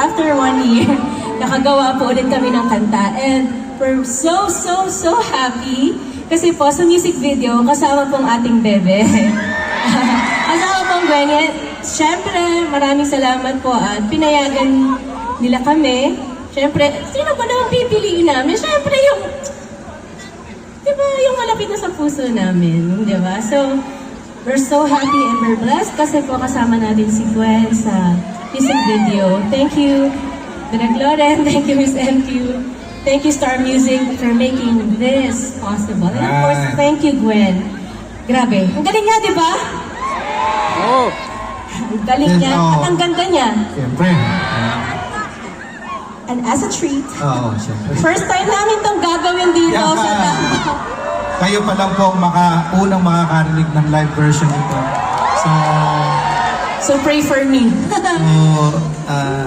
After 1 year, nakagawa po ulit kami ng kanta. And we're so happy. Kasi po sa music video, kasama pong ating bebe. Kasama pong Gwen. Siyempre, maraming salamat po at pinayagan nila kami. Siyempre, sino ba naman pipiliin namin? Siyempre, yung malapit na sa puso namin, di ba? So, we're so happy and we're blessed kasi po kasama natin si Gwen sa music video. Thank you, Direk Loren. Thank you, Miss MQ. Thank you, Star Music, for making this possible. And of course, thank you, Gwen. Grabe. Ang galing niya, di ba? Oh. Ang galing niya. At ang ganda niya. Siyempre. And as a treat, siyempre. first time namin itong gagawin dito sa Davao. Kayo pa lang po unang makakarinig ng live version nito. So pray for me.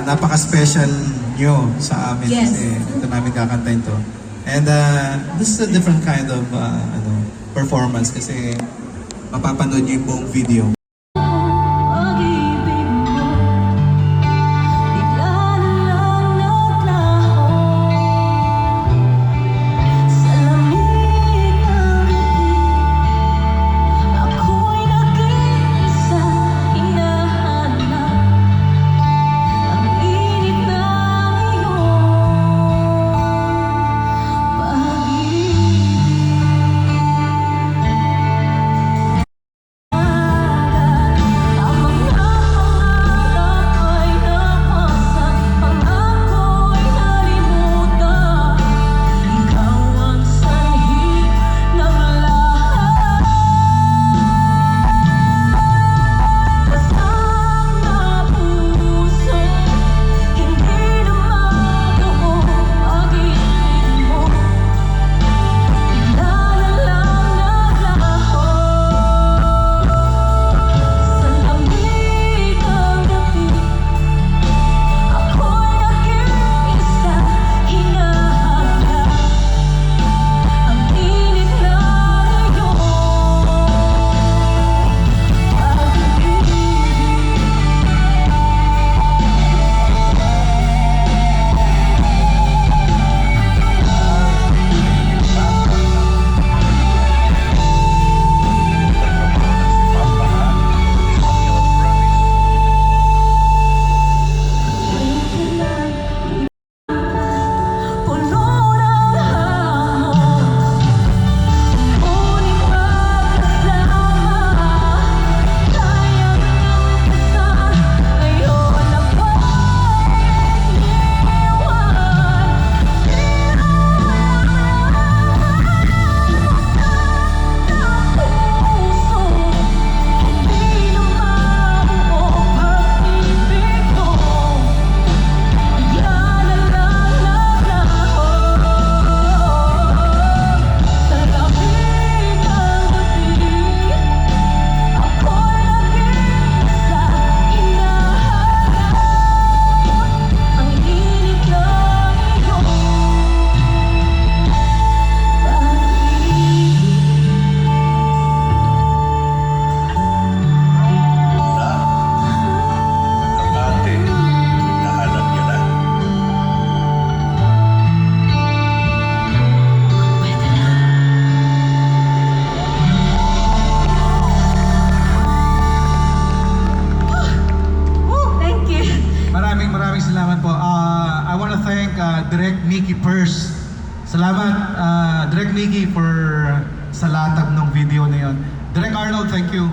Napaka-special nyo sa amin Yes. kasi ito namin kakantayin to. And this is a different kind of performance kasi mapapanood nyo yung buong video. Maraming salamat po. I want to thank Direk Mickey Purse. Salamat, Direk Mickey, for sa latag ng video na yon. Direk Arnold, thank you.